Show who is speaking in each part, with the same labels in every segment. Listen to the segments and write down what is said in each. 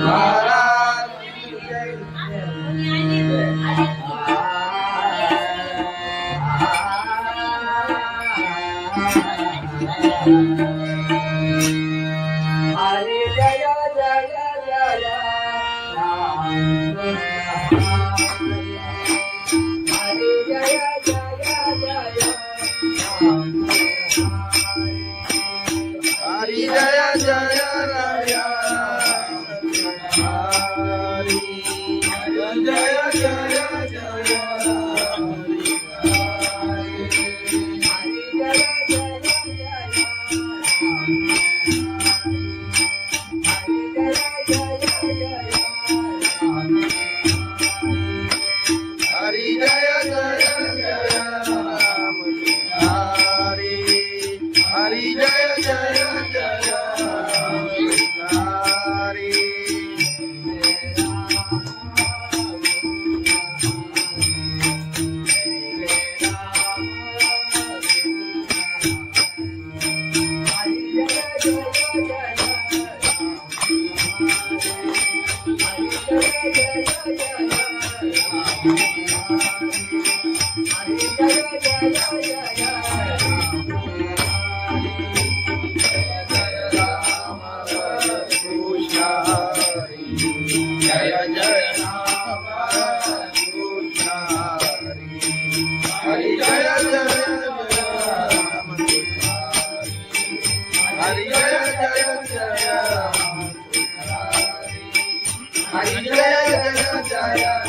Speaker 1: महाराज
Speaker 2: हरी जय जय जय राम हरी जय जय जय राम
Speaker 1: हरी जय जय राय हरी जय जय जय हरी जय जय जय राम हरी हरी जय जय जय हरी जय जय राम कृष्ण हरि जय जय राम हरि जय जय जय राम हरि जय जय जय राम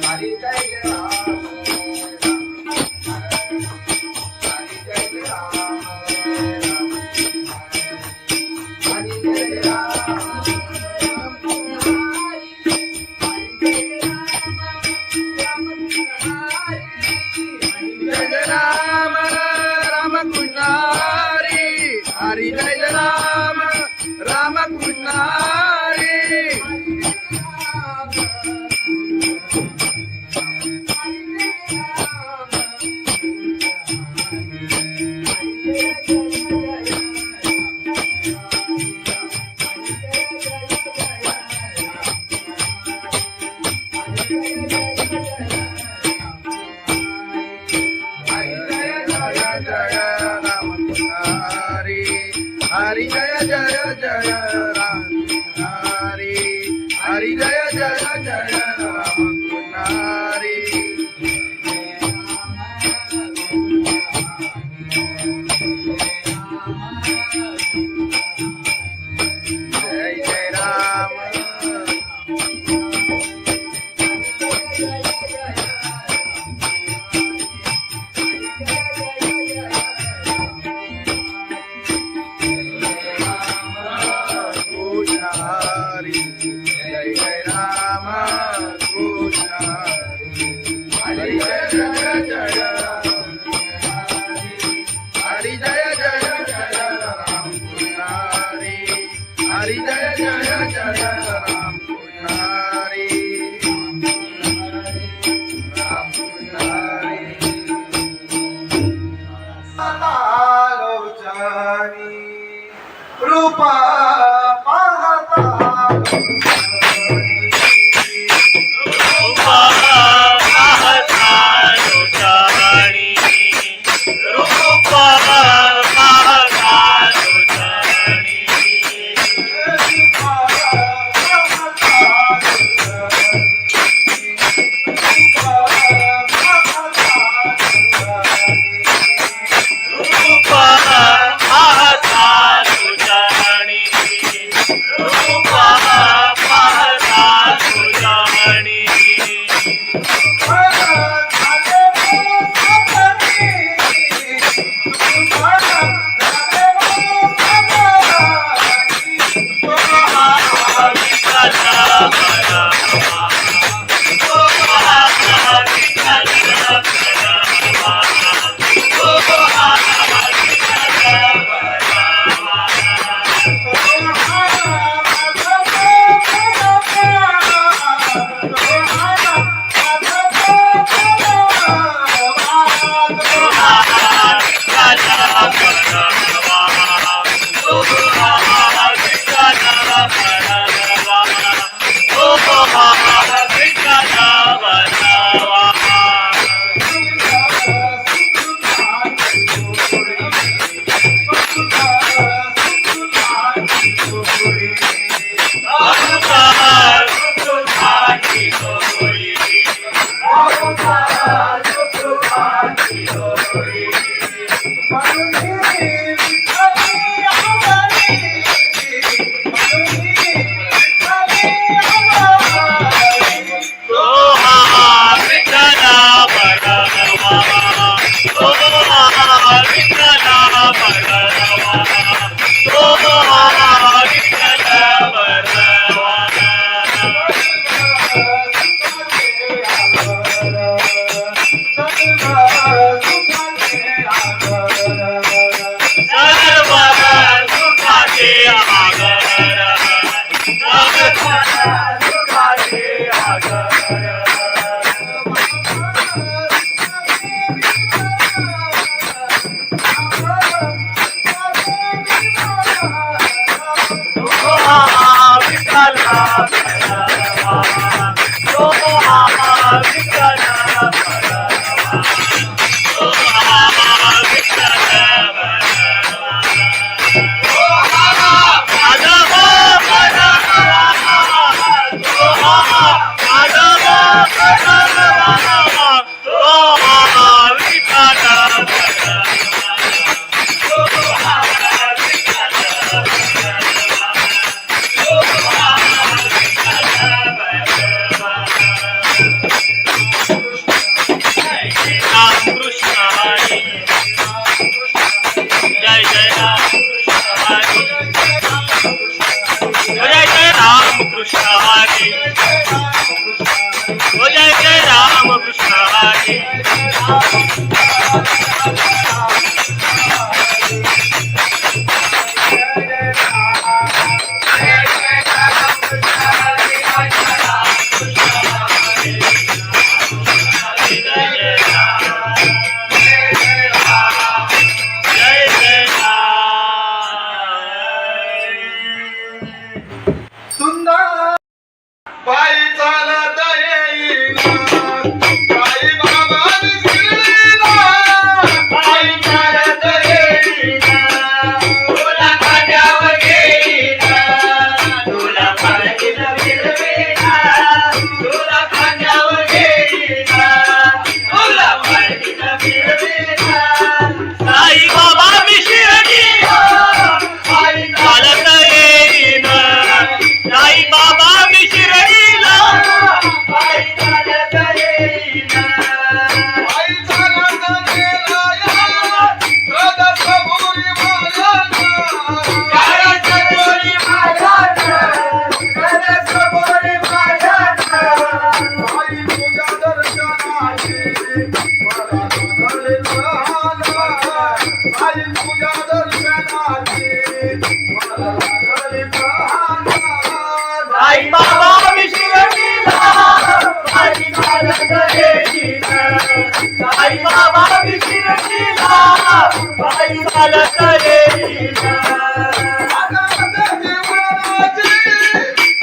Speaker 1: हरि जय राम राम कृष्ण हरि हरि जय राम राम कृष्ण हरि हरि जय राम राम कृष्ण हरि हरि जय जय जय राम हरि हरि जय जय जय राम हरि जय जय राम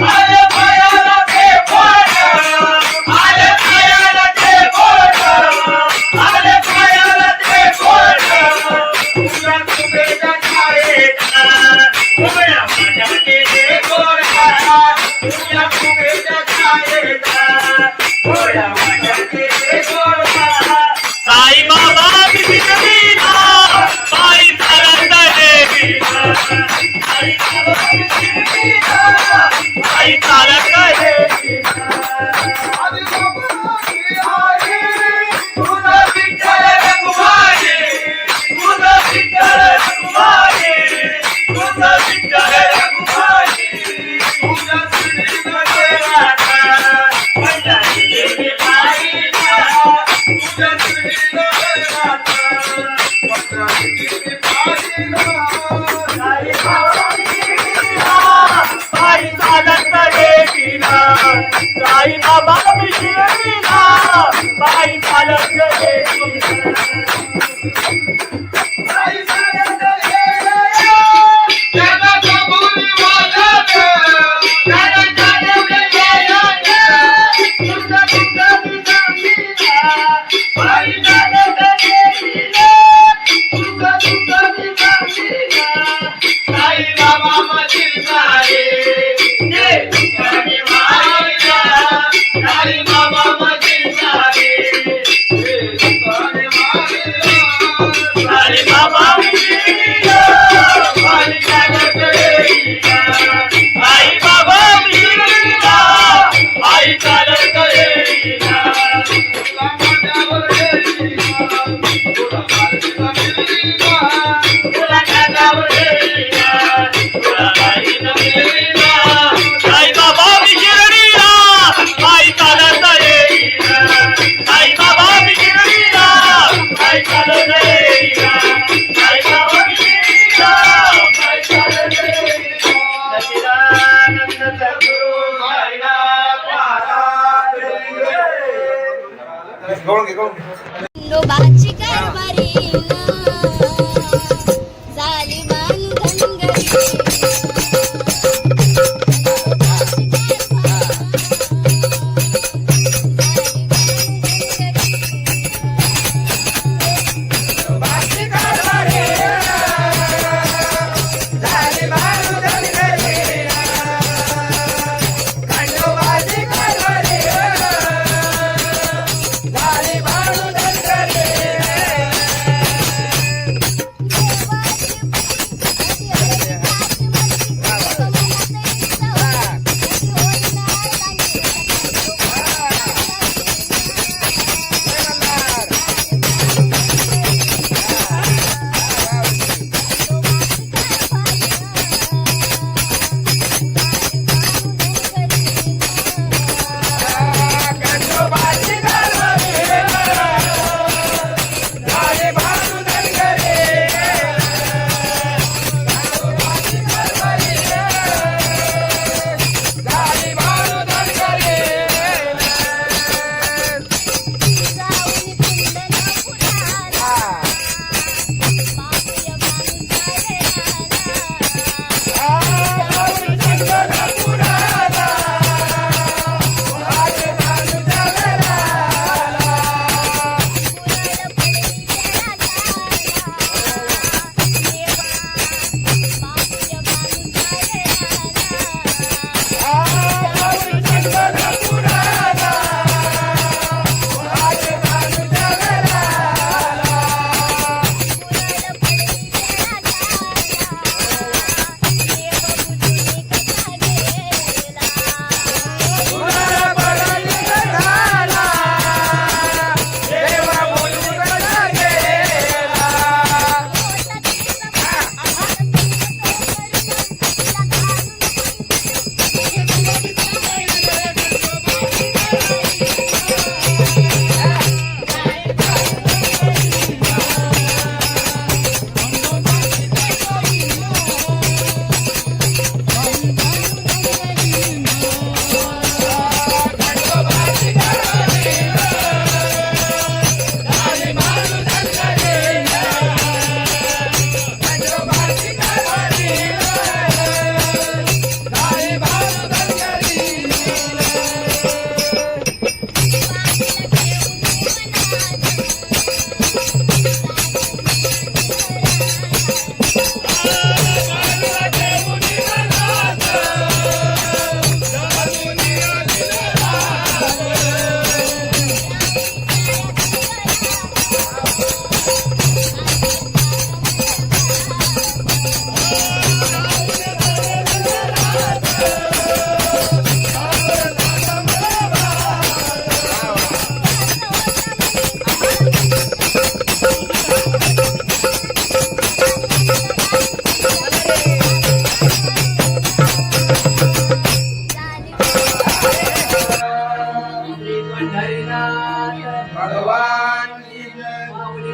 Speaker 1: आई
Speaker 2: पायी चालत गेलीला साई बाबा मी शिर्डीला पायी चालत गेलीला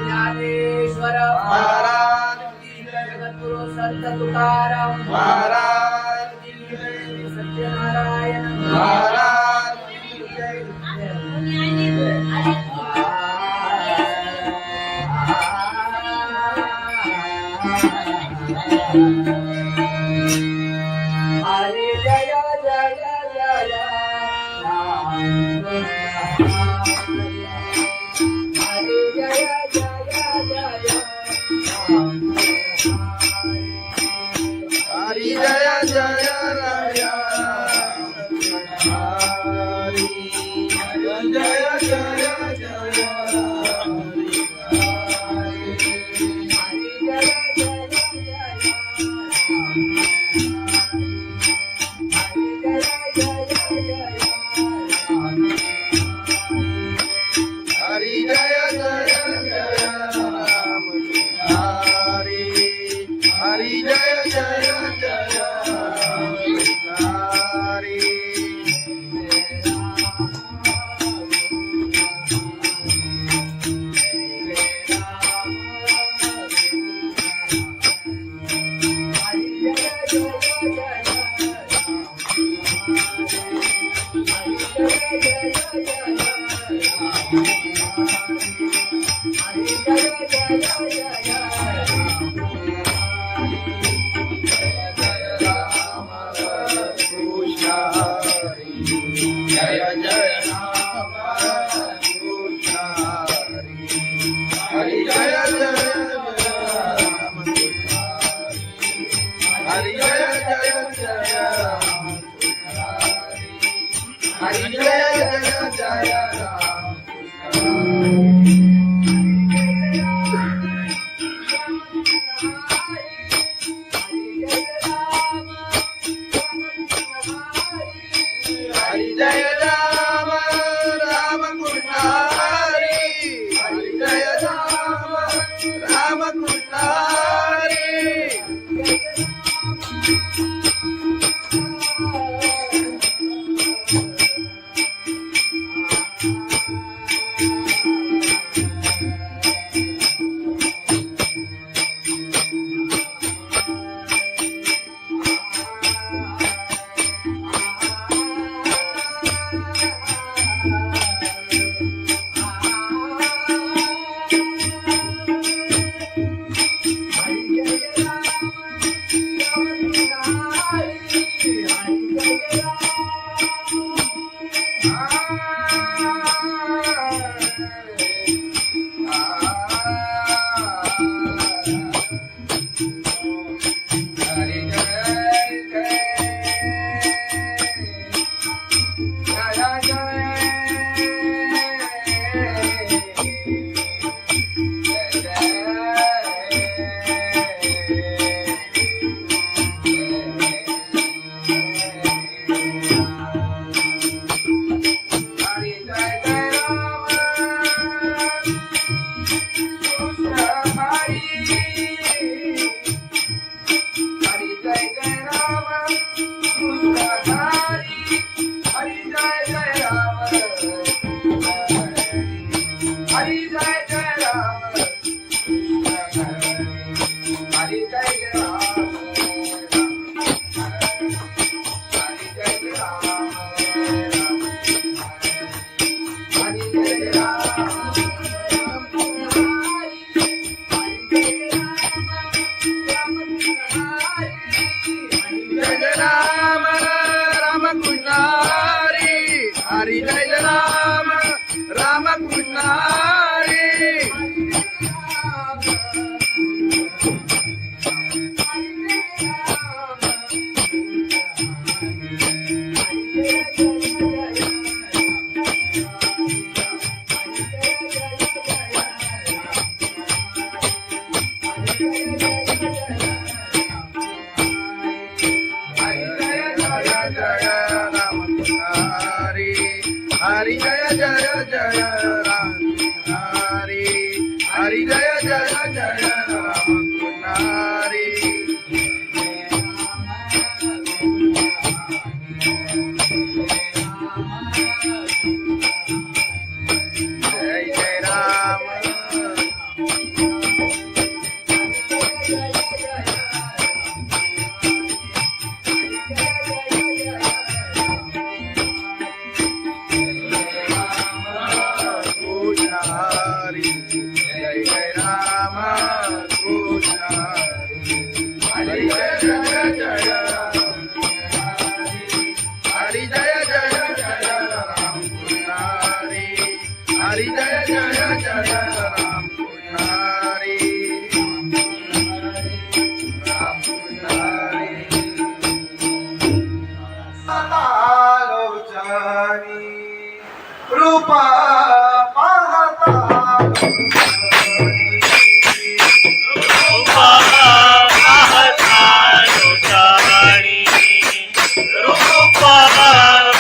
Speaker 3: ज्ञानेश्वर
Speaker 1: महाराज की जय,
Speaker 3: जगद्गुरु संत तुकाराम
Speaker 1: महाराज की जय,
Speaker 3: सत्यनारायण
Speaker 1: महाराज की जय.
Speaker 3: हरे जय जय जय राम हरे जय जय जय राम
Speaker 1: हरि जय जय राय, हरि जय जय जय हरि जय जय जय राम हरि, हरि जय जय जय हरि. जय जय राम कृष्ण हरि, हरि जय जय राम कृष्ण हरि, जय जय जय राम हरि, जय जय जय राम हरि जय राम राम कृष्ण हरि, हरि जय राम राम कृष्ण हरि. हरि जय राम राम कृष्ण हरि. हरि जय जय जय राम हरि, हरि जय जय जय राम हरि. जय जय राम राम कृष्ण हरी जय जय जय राम हरी जय जय जय राम कृष्ण हरी जय जय जय राम कृष्ण राम कृष्ण आलोचनी रूपा पाहता
Speaker 2: रूपा पाहता लोचनी रूपा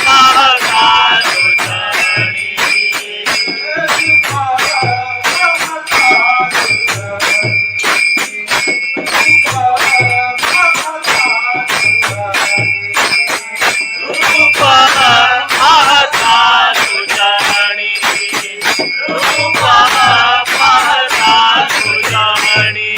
Speaker 2: पाहता लोचनी रूपा पाहता लोचनी रूपा पाहता लोचनी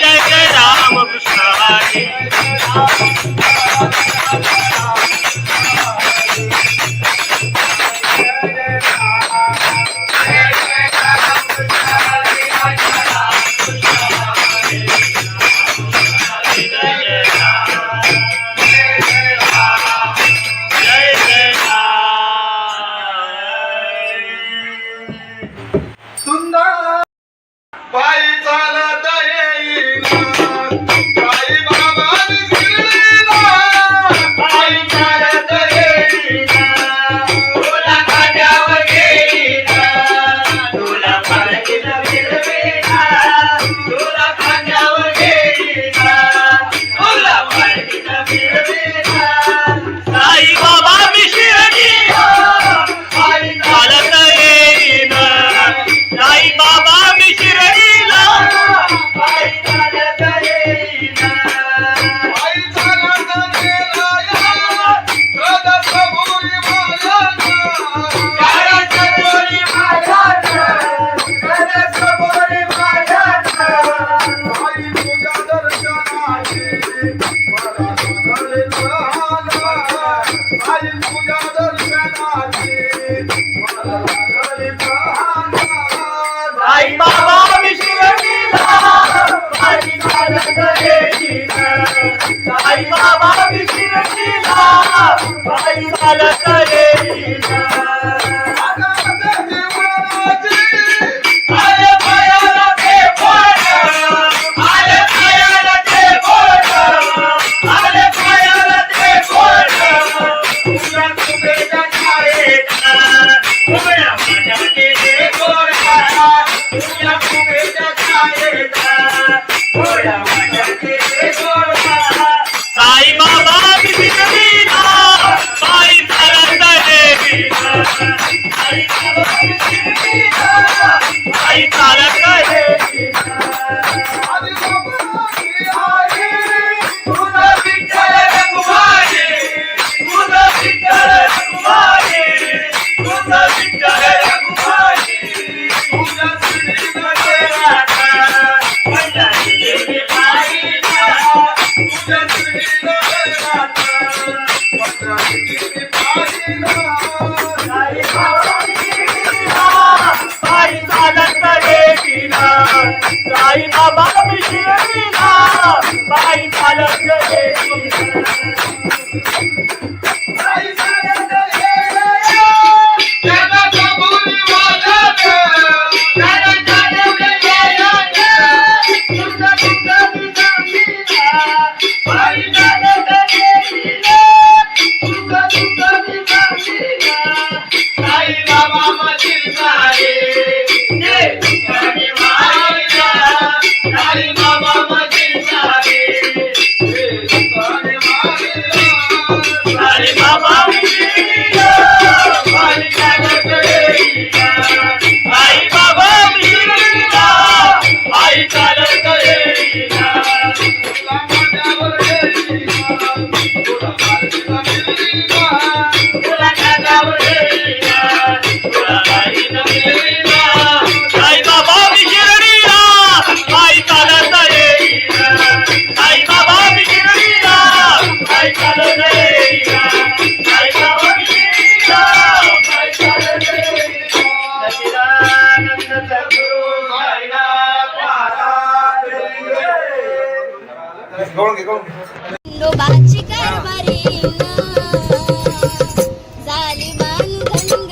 Speaker 2: Jai Jai चालत येईना आले पायाला ते बोट आले पायाला ते बोट आले पायाला ते बोट तुझ्या कुबेच्या छायेत उभ्या माझ्याचे ते गोड तुझ्या कुबेच्या छायेत उभ्या माझ्याचे ते गोड साई बाबा विसरलीना बाई चालत येईना साई बाबा विसरलीना बाई चालत येईना तुझा विठ्ठल रघुमाई तुझा विठ्ठल रघुमाई तुझा विठ्ठल रघुमाई तुझा श्रीमध्ये राधा पंढरीची बाईला तुझा श्रीमध्ये राधा पंढरीची बाईला साई बाबा विसरलीना बाई चालत येईना साई बाबा विसरलीना बाई चालत येईना साई चालत येईना त्याला कबुली वाजत त्याला जाणवले येईना तुझा तुझा विसरलीना बाई चालत येईना तुझा तुझा विसरलीना साई बाबा मधील सारे जे तुझ्याने मारिला साई बाबा मधील सारे जे तुझ्याने मारिला साई बाबा विसरलीना बाई चालत येईना साई बाबा विसरलीना बाई चालत येईना तुला माझ्यावर येईना तुला माझ्यावर येईना तुला माझ्यावर येईना तुला माझ्यावर येईना साई बाबा विसरलीना बाई चालत येईना साई बाबा विसरलीना बाई चालत येईना साई बाबा विसरलीना बाई चालत येईना सच्चिदानंद सद्गुरु साईनाथ महाराज
Speaker 4: लोबाची कारभारी झाली बांधन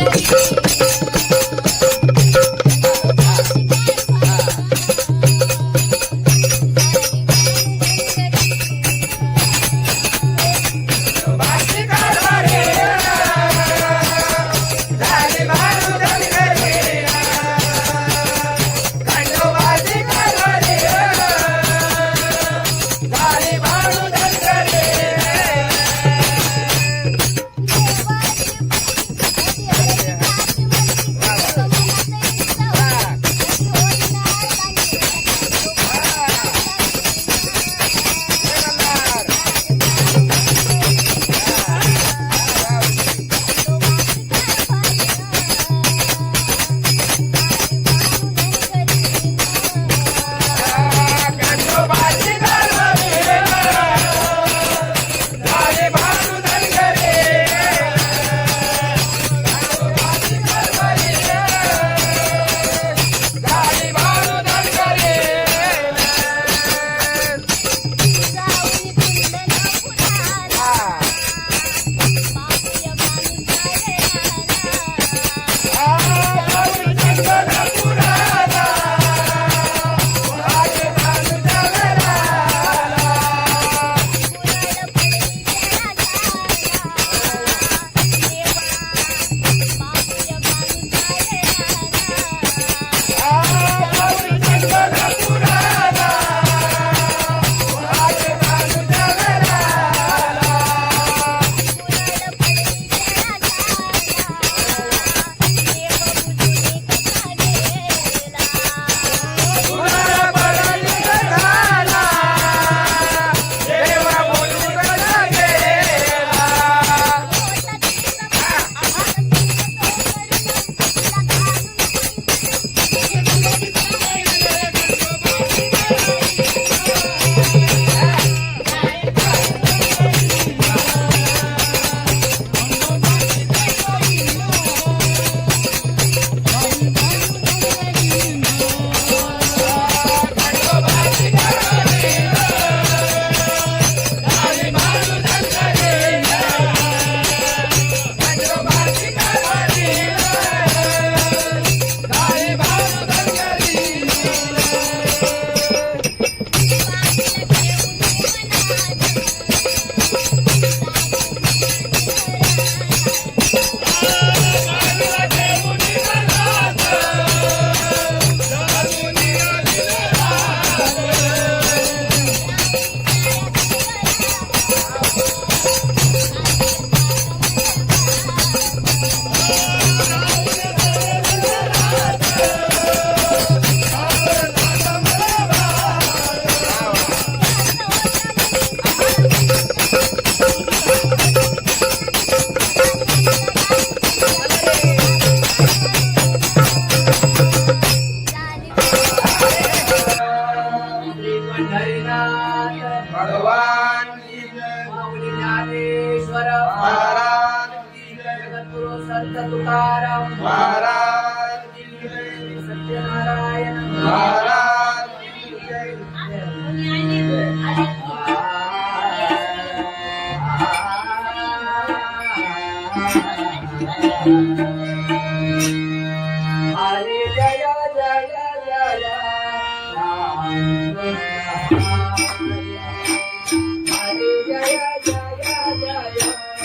Speaker 1: भगवान की जय
Speaker 3: माऊली ज्ञानेश्वर
Speaker 1: महाराज की जय
Speaker 3: जगद्गुरु संत तुकाराम
Speaker 1: महाराज की जय
Speaker 3: सत्यनारायण
Speaker 1: महाराज की जय
Speaker 3: हरे जय जय जय राम हरे जय जय जय राम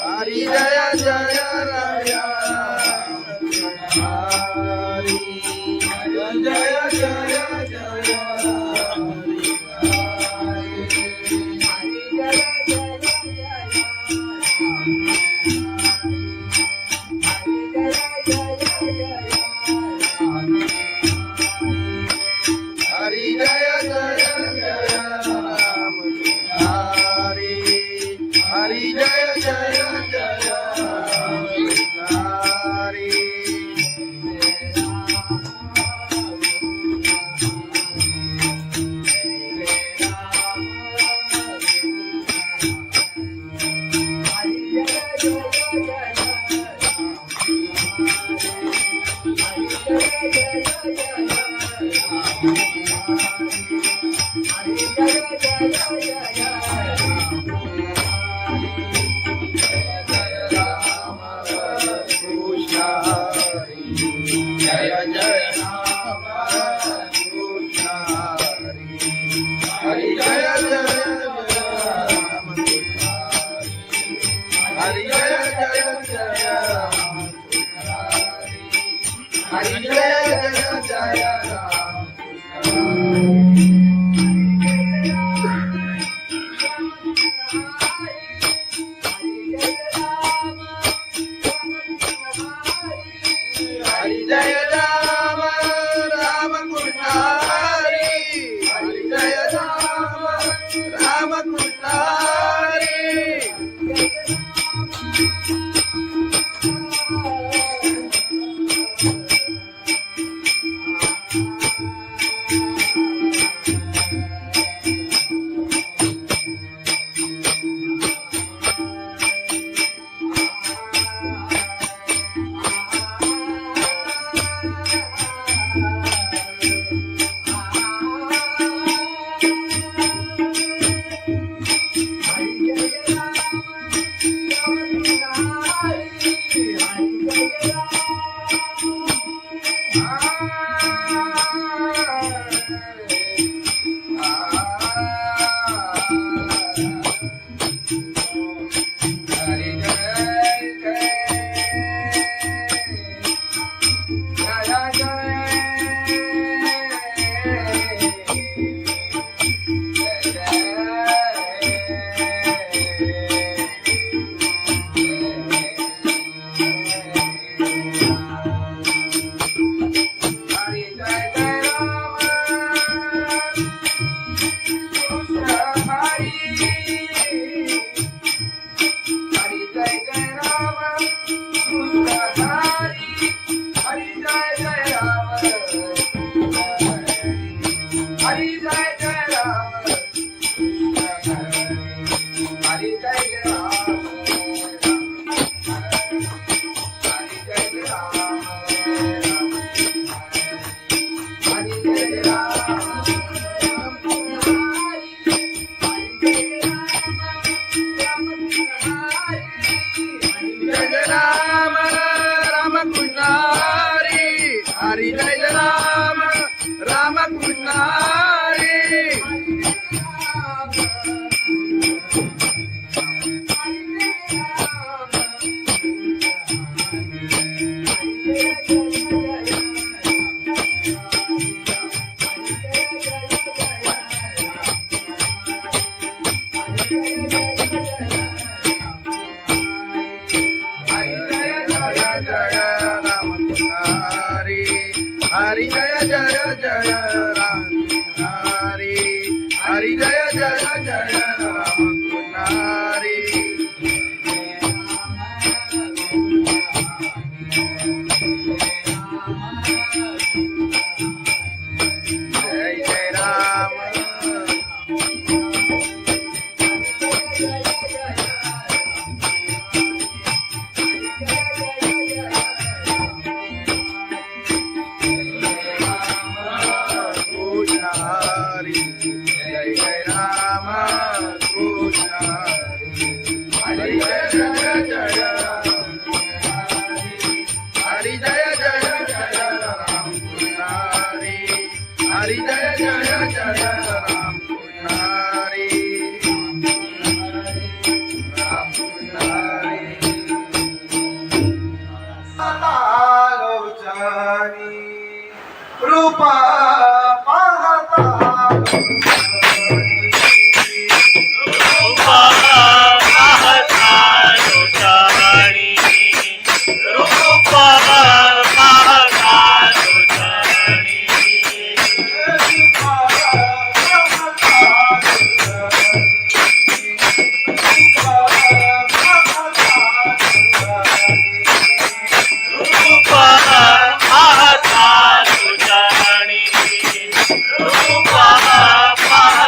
Speaker 1: हरि जय जय राया हरि जय जय जय हरि जय जय जय राम हरि हरि जय जय जय राम हरि जय जय राम कृष्ण हरि जय जय राम हरि जय जय जय राम हरि जय जय जय राम हरि जय राम राम कृष्ण हरि हरि जय राम राम कृष्ण हरि हरि जय राम राम कृष्ण हरि हरि जय जय जय राम हरि हरि जय जय जय राम हरि जय जय जय राम पुजारी राम पुजारी लोचनी रूपा पाहता
Speaker 2: रूपा पाहता लोचनी रूपा पाहता लोचनी रूपा पाहता लोचनी रूपा पाहता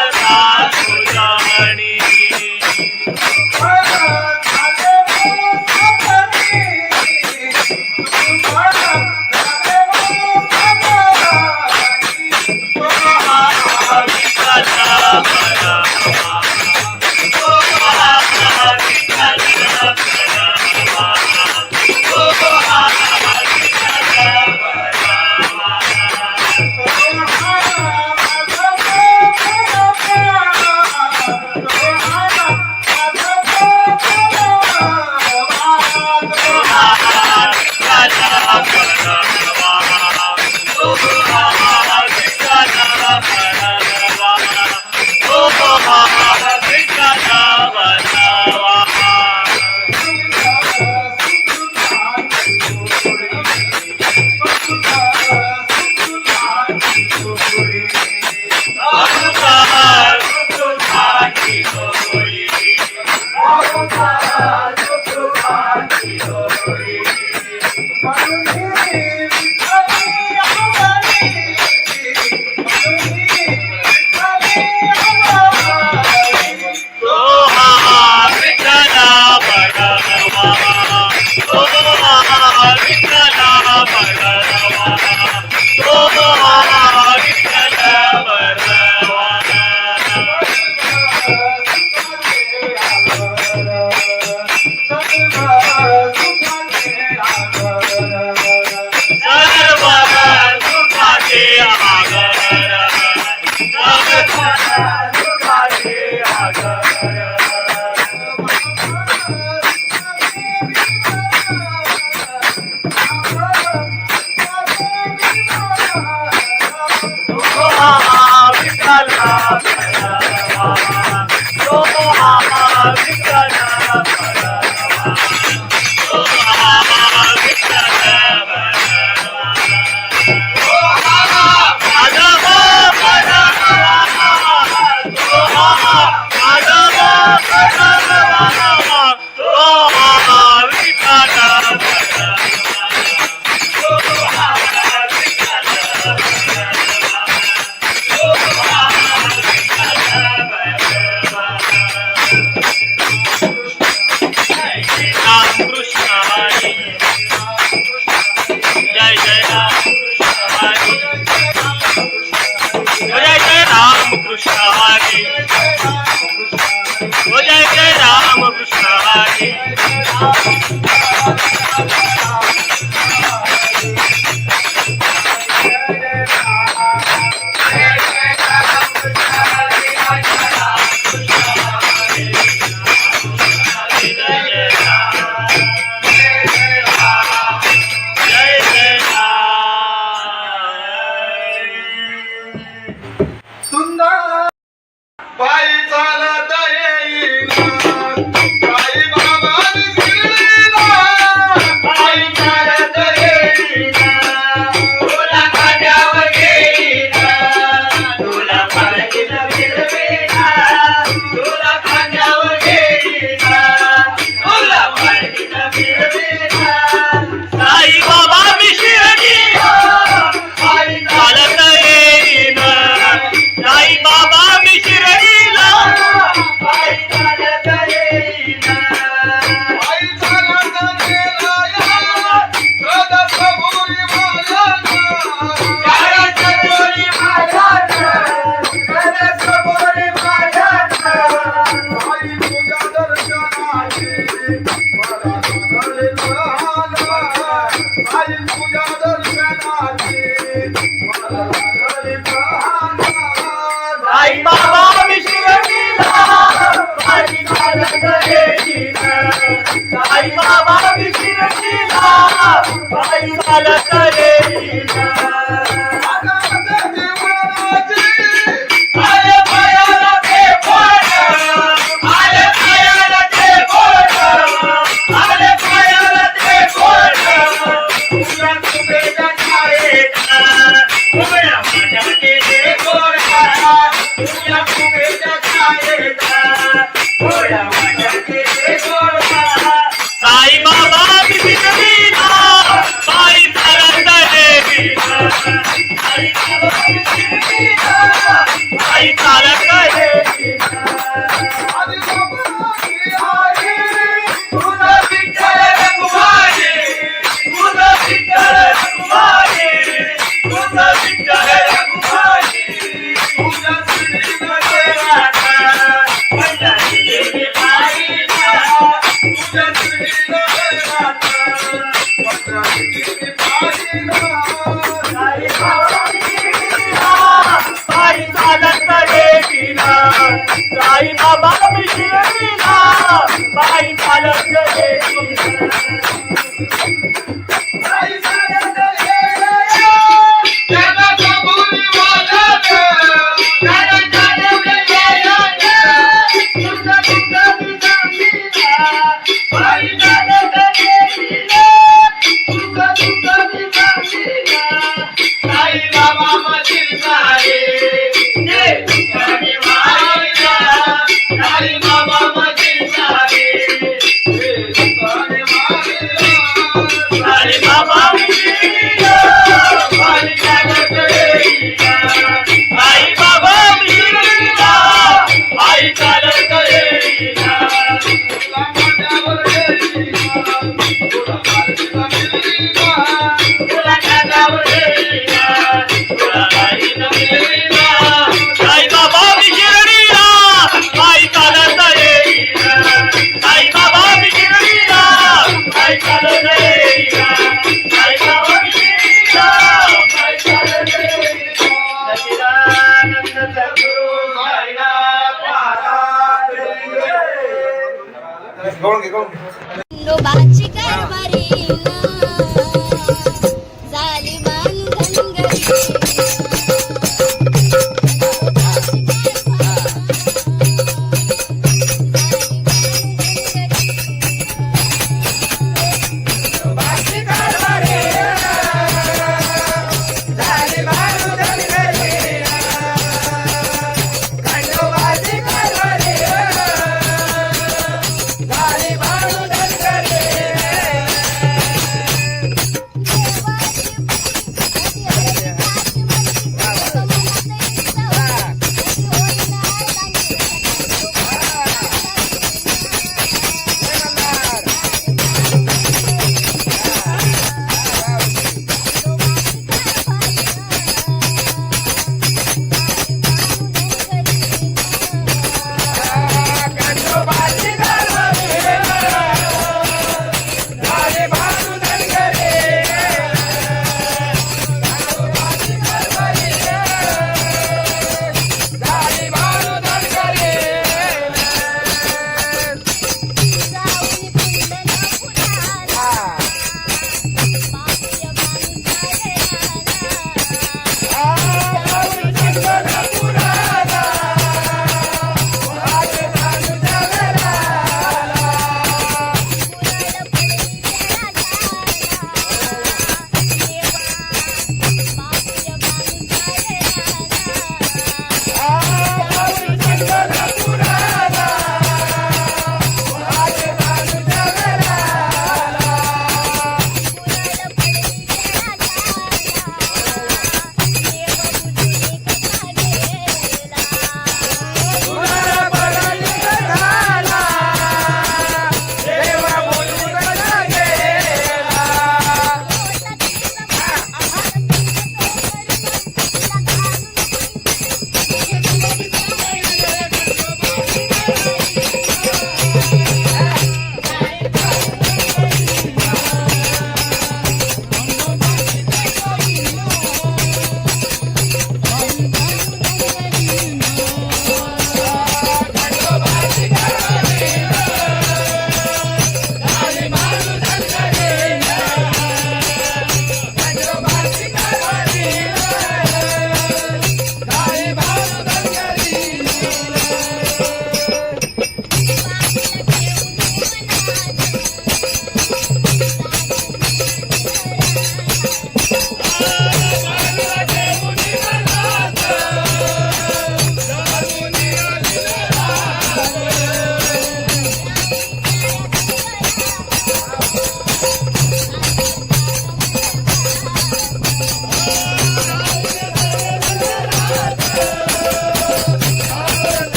Speaker 2: साई बाबा शिर्डीला पायी चालत येईना आले पायाला ते बोट आले पायाला ते बोट आले पायाला ते बोट तुला तुझ्या छायेचा उभ्या माझ्याचे ते गोरा तुला तुझ्या छायेचा उभ्या माझ्याचे ते गोरा साई बाबा शिर्डीला पायी चालत येईना साई बाबा शिर्डीला पायी चालत येईना तुझं विठ्ठल रघुमाई तुझं विठ्ठल रघुमाई तुझं विठ्ठल रघुमाई तुझं श्रीमते राधा पंढरी देवी पायीला तुझं श्रीमते राधा पंढरी देवी पायीला साई बाबा शिर्डीला पायी चालत येईना साई बाबा शिर्डीला पायी चालत येईना साई चालत येईना त्याला कबुली वालत त्याला चालवलं येईना तुझं तुझं सांगीना पायी चालत येईना तुझं तुझं सांगीना साई बाबा मशील सारे ते तुझ्याने मायला साई बाबा मशील सारे ते तुझ्याने मायला साई बाबा शिर्डीला पायी चालत येईना साई बाबा शिर्डीला पायी चालत येईना तुला माझ्यावर येईना तुला माझ्यावर येईना तुला माझ्यावर येईना तुला माझ्यावर येईना साई बाबा शिर्डीला पायी चालत येईना साई बाबा शिर्डीला पायी चालत येईना साई बाबा शिर्डीला पायी चालत येईना सच्चिदानंद सद्गुरु साईनाथ महाराज
Speaker 4: खंडोबाची कारभारीना झाली भानगडी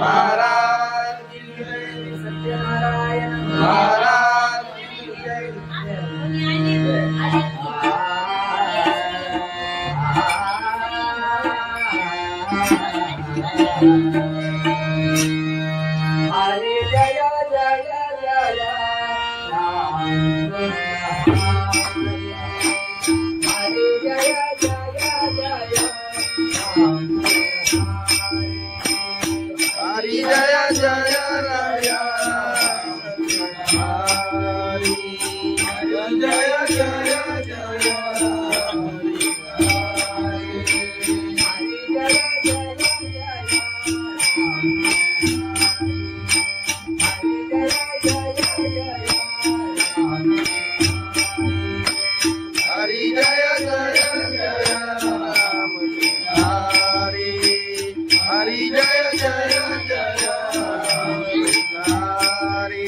Speaker 1: महाराज की जय
Speaker 3: सत्यनारायण
Speaker 1: महाराज की जय
Speaker 3: हरे जय जय जय राम हरे जय जय जय राम
Speaker 1: हरि जय जय राया हरि जय जय जय हरि जय जय जय राम हरि हरि जय जय जय हरि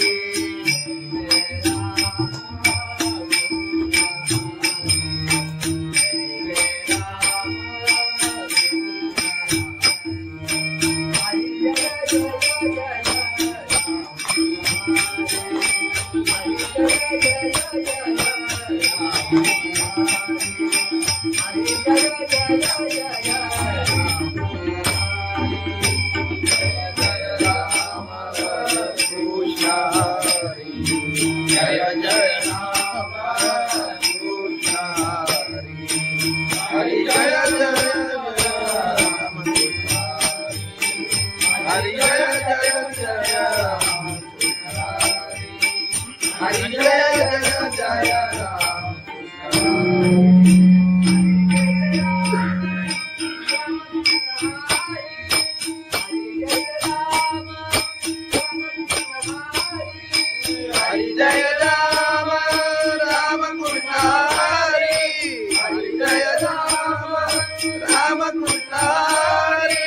Speaker 1: कृष्ण हरि जय जय राम कृष्ण हरि जय जय राम हरि जय जय जय राम हरि जय जय जय राम हरि जय राम राम कृष्ण हरि हरि जय राम राम कृष्ण हरि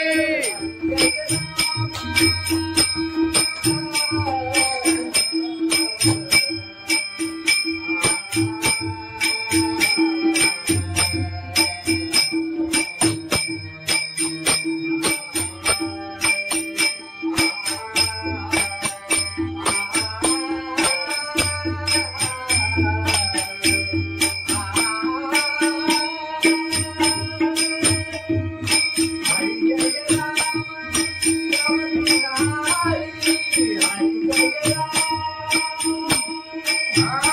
Speaker 3: Hare